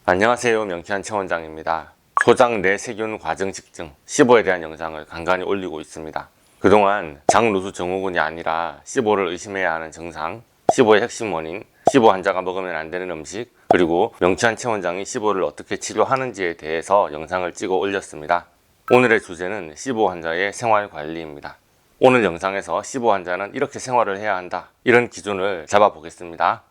안녕하세요, 명쾌한 최원장입니다. 소장 내세균 과정 측정 SIBO에 대한 영상을 간간히 올리고 있습니다. 그동안 장루수 증후군이 아니라 SIBO를 의심해야 하는 증상, SIBO의 핵심 원인, SIBO 환자가 먹으면 안 되는 음식, 그리고 명쾌한 최원장이 SIBO를 어떻게 치료하는지에 대해서 영상을 찍어 올렸습니다. 오늘의 주제는 SIBO 환자의 생활관리입니다. 오늘 영상에서 SIBO 환자는 이렇게 생활을 해야 한다, 이런 기준을 잡아보겠습니다.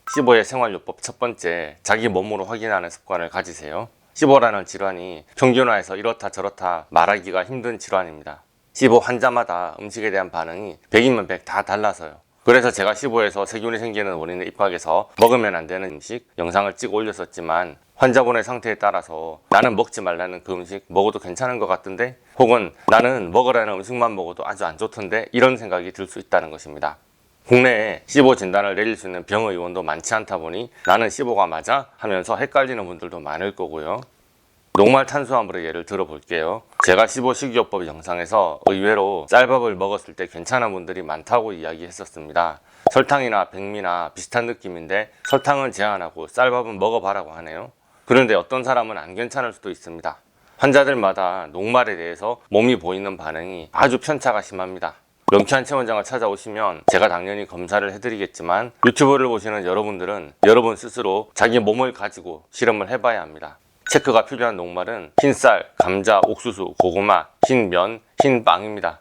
SIBO의 생활요법 첫 번째, 자기 몸으로 확인하는 습관을 가지세요. SIBO라는 질환이 평균화해서 이렇다 저렇다 말하기가 힘든 질환입니다. SIBO 환자마다 음식에 대한 반응이 100이면 100 다 달라서요. 그래서 제가 SIBO에서 세균이 생기는 원인을 입각해서 먹으면 안 되는 음식 영상을 찍어 올렸었지만, 환자분의 상태에 따라서 나는 먹지 말라는 그 음식 먹어도 괜찮은 것 같은데, 혹은 나는 먹으라는 음식만 먹어도 아주 안 좋던데, 이런 생각이 들 수 있다는 것입니다. 국내에 SIBO 진단을 내릴 수 있는 병의원도 많지 않다 보니 나는 SIBO가 맞아? 하면서 헷갈리는 분들도 많을 거고요. 녹말 탄수화물의 예를 들어볼게요. 제가 SIBO 식이요법 영상에서 의외로 쌀밥을 먹었을 때 괜찮은 분들이 많다고 이야기했었습니다. 설탕이나 백미나 비슷한 느낌인데 설탕은 제한하고 쌀밥은 먹어봐라고 하네요. 그런데 어떤 사람은 안 괜찮을 수도 있습니다. 환자들마다 녹말에 대해서 몸이 보이는 반응이 아주 편차가 심합니다. 명쾌한 최원장을 찾아오시면 제가 당연히 검사를 해드리겠지만, 유튜브를 보시는 여러분들은 여러분 스스로 자기 몸을 가지고 실험을 해봐야 합니다. 체크가 필요한 녹말은 흰쌀, 감자, 옥수수, 고구마, 흰면, 흰빵입니다.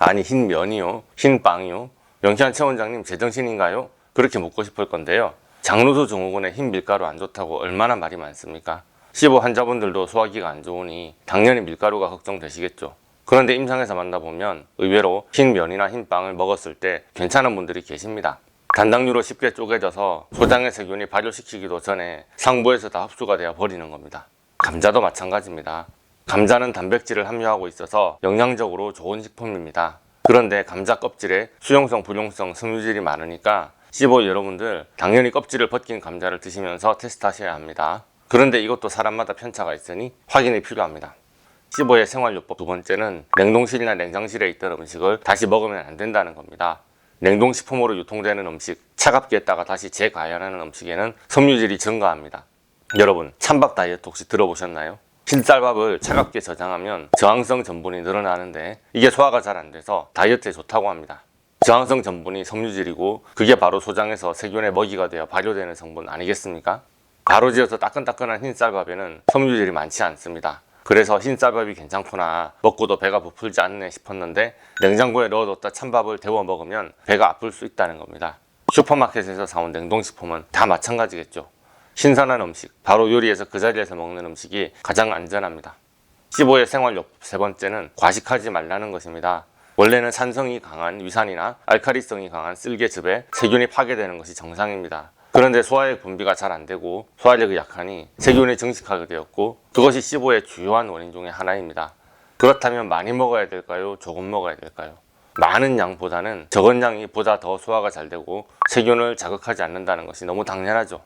아니, 흰면이요? 흰빵이요? 명쾌한 최원장님 제정신인가요? 그렇게 묻고 싶을 건데요. 장루수 증후군에 흰 밀가루 안 좋다고 얼마나 말이 많습니까? SIBO 환자분들도 소화기가 안 좋으니 당연히 밀가루가 걱정되시겠죠. 그런데 임상에서 만나보면 의외로 흰 면이나 흰 빵을 먹었을 때 괜찮은 분들이 계십니다. 단당류로 쉽게 쪼개져서 소장의 세균이 발효시키기도 전에 상부에서 다 흡수가 되어 버리는 겁니다. 감자도 마찬가지입니다. 감자는 단백질을 함유하고 있어서 영양적으로 좋은 식품입니다. 그런데 감자 껍질에 수용성, 불용성, 섬유질이 많으니까 SIBO 여러분들 당연히 껍질을 벗긴 감자를 드시면서 테스트하셔야 합니다. 그런데 이것도 사람마다 편차가 있으니 확인이 필요합니다. SIBO의 생활요법 두 번째는 냉동실이나 냉장실에 있던 음식을 다시 먹으면 안 된다는 겁니다. 냉동식품으로 유통되는 음식, 차갑게 했다가 다시 재가열하는 음식에는 섬유질이 증가합니다. 여러분, 찬밥 다이어트 혹시 들어보셨나요? 흰쌀밥을 차갑게 저장하면 저항성 전분이 늘어나는데 이게 소화가 잘 안 돼서 다이어트에 좋다고 합니다. 저항성 전분이 섬유질이고 그게 바로 소장에서 세균의 먹이가 되어 발효되는 성분 아니겠습니까? 바로 지어서 따끈따끈한 흰쌀밥에는 섬유질이 많지 않습니다. 그래서 흰쌀밥이 괜찮구나, 먹고도 배가 부풀지 않네 싶었는데 냉장고에 넣어뒀다 찬밥을 데워 먹으면 배가 아플 수 있다는 겁니다. 슈퍼마켓에서 사온 냉동식품은 다 마찬가지겠죠. 신선한 음식, 바로 요리해서 그 자리에서 먹는 음식이 가장 안전합니다. SIBO의 생활요법 세 번째는 과식하지 말라는 것입니다. 원래는 산성이 강한 위산이나 알칼리성이 강한 쓸개즙에 세균이 파괴되는 것이 정상입니다. 그런데 소화액 분비가 잘 안되고 소화력이 약하니 세균이 증식하게 되었고, 그것이 SIBO의 주요한 원인 중에 하나입니다. 그렇다면 많이 먹어야 될까요? 조금 먹어야 될까요? 많은 양보다는 적은 양이 보다 더 소화가 잘 되고 세균을 자극하지 않는다는 것이 너무 당연하죠.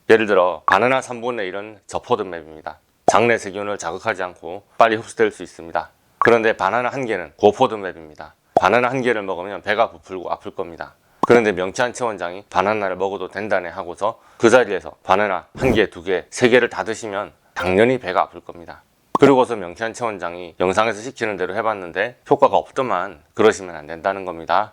예를 들어 바나나 3분의 1은 저포도맵입니다. 장내 세균을 자극하지 않고 빨리 흡수될 수 있습니다. 그런데 바나나 한 개는 고포도맵입니다. 바나나 한 개를 먹으면 배가 부풀고 아플 겁니다. 그런데 명쾌한 최원장이 바나나를 먹어도 된다네 하고서 그 자리에서 바나나 한 개, 두 개, 세 개를 다 드시면 당연히 배가 아플 겁니다. 그러고서 명쾌한 최원장이 영상에서 시키는 대로 해봤는데 효과가 없더만, 그러시면 안 된다는 겁니다.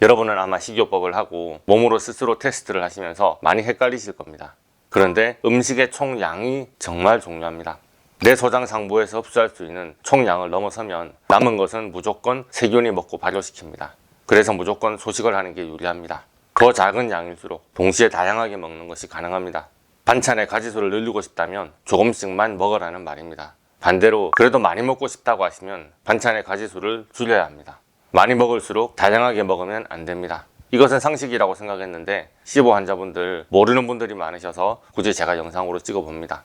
여러분은 아마 식이요법을 하고 몸으로 스스로 테스트를 하시면서 많이 헷갈리실 겁니다. 그런데 음식의 총량이 정말 중요합니다. 내 소장 상부에서 흡수할 수 있는 총량을 넘어서면 남은 것은 무조건 세균이 먹고 발효시킵니다. 그래서 무조건 소식을 하는 게 유리합니다. 더 작은 양일수록 동시에 다양하게 먹는 것이 가능합니다. 반찬의 가지수를 늘리고 싶다면 조금씩만 먹으라는 말입니다. 반대로 그래도 많이 먹고 싶다고 하시면 반찬의 가지수를 줄여야 합니다. 많이 먹을수록 다양하게 먹으면 안 됩니다. 이것은 상식이라고 생각했는데 SIBO 환자분들 모르는 분들이 많으셔서 굳이 제가 영상으로 찍어봅니다.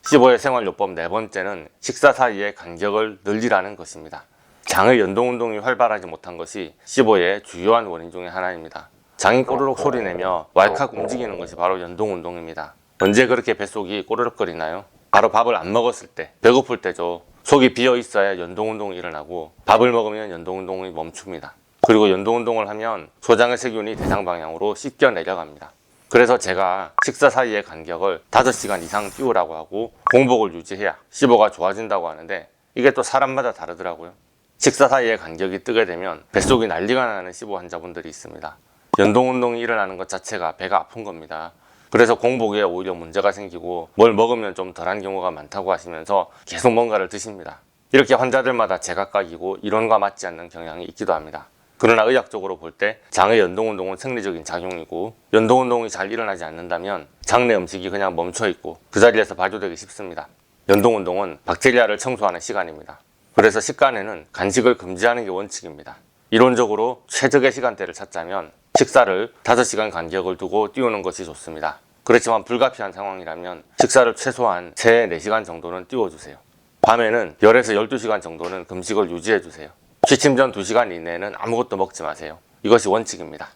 SIBO의 생활요법 네 번째는 식사 사이의 간격을 늘리라는 것입니다. 장의 연동운동이 활발하지 못한 것이 SIBO의 주요한 원인 중에 하나입니다. 장이 꼬르륵 소리내며 왈칵 움직이는 것이 바로 연동운동입니다. 언제 그렇게 뱃속이 꼬르륵거리나요? 바로 밥을 안 먹었을 때, 배고플 때죠. 속이 비어 있어야 연동운동이 일어나고, 밥을 먹으면 연동운동이 멈춥니다. 그리고 연동운동을 하면 소장의 세균이 대장 방향으로 씻겨 내려갑니다. 그래서 제가 식사 사이의 간격을 5시간 이상 띄우라고 하고 공복을 유지해야 시보가 좋아진다고 하는데, 이게 또 사람마다 다르더라고요. 식사 사이의 간격이 뜨게 되면 뱃속이 난리가 나는 시보 환자분들이 있습니다. 연동운동이 일어나는 것 자체가 배가 아픈 겁니다. 그래서 공복에 오히려 문제가 생기고 뭘 먹으면 좀 덜한 경우가 많다고 하시면서 계속 뭔가를 드십니다. 이렇게 환자들마다 제각각이고 이론과 맞지 않는 경향이 있기도 합니다. 그러나 의학적으로 볼 때 장의 연동운동은 생리적인 작용이고, 연동운동이 잘 일어나지 않는다면 장내 음식이 그냥 멈춰 있고 그 자리에서 발효되기 쉽습니다. 연동운동은 박테리아를 청소하는 시간입니다. 그래서 식간에는 간식을 금지하는 게 원칙입니다. 이론적으로 최적의 시간대를 찾자면 식사를 5시간 간격을 두고 띄우는 것이 좋습니다. 그렇지만 불가피한 상황이라면 식사를 최소한 3-4시간 정도는 띄워주세요. 밤에는 10에서 12시간 정도는 금식을 유지해주세요. 취침 전 2시간 이내에는 아무것도 먹지 마세요. 이것이 원칙입니다.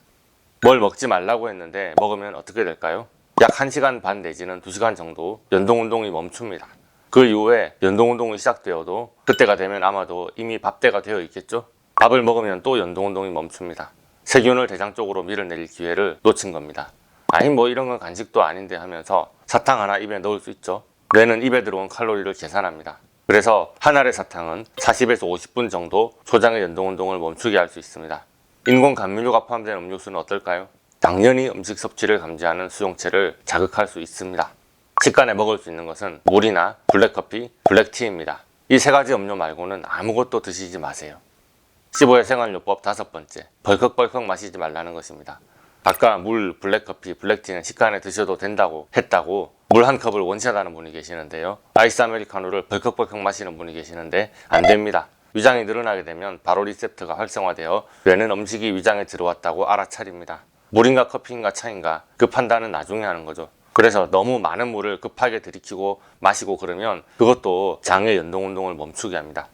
뭘 먹지 말라고 했는데 먹으면 어떻게 될까요? 약 1시간 반 내지는 2시간 정도 연동운동이 멈춥니다. 그 이후에 연동운동이 시작되어도 그때가 되면 아마도 이미 밥때가 되어 있겠죠? 밥을 먹으면 또 연동운동이 멈춥니다. 세균을 대장 쪽으로 밀어내릴 기회를 놓친 겁니다. 아니 뭐 이런 건 간식도 아닌데 하면서 사탕 하나 입에 넣을 수 있죠. 뇌는 입에 들어온 칼로리를 계산합니다. 그래서 한 알의 사탕은 40에서 50분 정도 초장의 연동운동을 멈추게 할 수 있습니다. 인공 감미료가 포함된 음료수는 어떨까요? 당연히 음식 섭취를 감지하는 수용체를 자극할 수 있습니다. 식간에 먹을 수 있는 것은 물이나 블랙커피, 블랙티입니다. 이 3가지 음료 말고는 아무것도 드시지 마세요. 15회 생활요법 5번째, 벌컥벌컥 마시지 말라는 것입니다. 아까 물, 블랙커피, 블랙티는 식간에 드셔도 된다고 했다고 물 한 컵을 원샷하는 분이 계시는데요. 아이스 아메리카노를 벌컥벌컥 마시는 분이 계시는데 안 됩니다. 위장이 늘어나게 되면 바로 리셉터가 활성화되어 뇌는 음식이 위장에 들어왔다고 알아차립니다. 물인가 커피인가 차인가 그 판단은 나중에 하는 거죠. 그래서 너무 많은 물을 급하게 들이키고 마시고 그러면 그것도 장의 연동운동을 멈추게 합니다.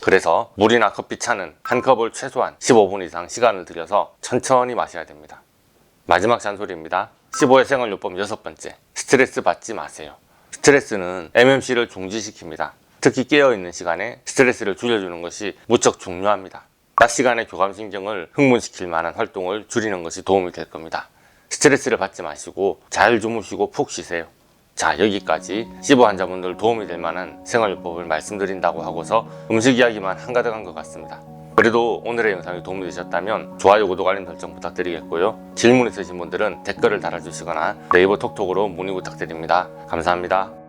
그래서 물이나 커피, 차는 한 컵을 최소한 15분 이상 시간을 들여서 천천히 마셔야 됩니다. 마지막 잔소리입니다. 15회 생활요법 6번째, 스트레스 받지 마세요. 스트레스는 MMC를 중지시킵니다. 특히 깨어있는 시간에 스트레스를 줄여주는 것이 무척 중요합니다. 낮 시간에 교감신경을 흥분시킬 만한 활동을 줄이는 것이 도움이 될 겁니다. 스트레스를 받지 마시고 잘 주무시고 푹 쉬세요. 자, 여기까지 시보 환자분들 도움이 될 만한 생활요법을 말씀드린다고 하고서 음식 이야기만 한가득한 것 같습니다. 그래도 오늘의 영상이 도움이 되셨다면 좋아요, 구독, 알림 설정 부탁드리겠고요. 질문 있으신 분들은 댓글을 달아주시거나 네이버 톡톡으로 문의 부탁드립니다. 감사합니다.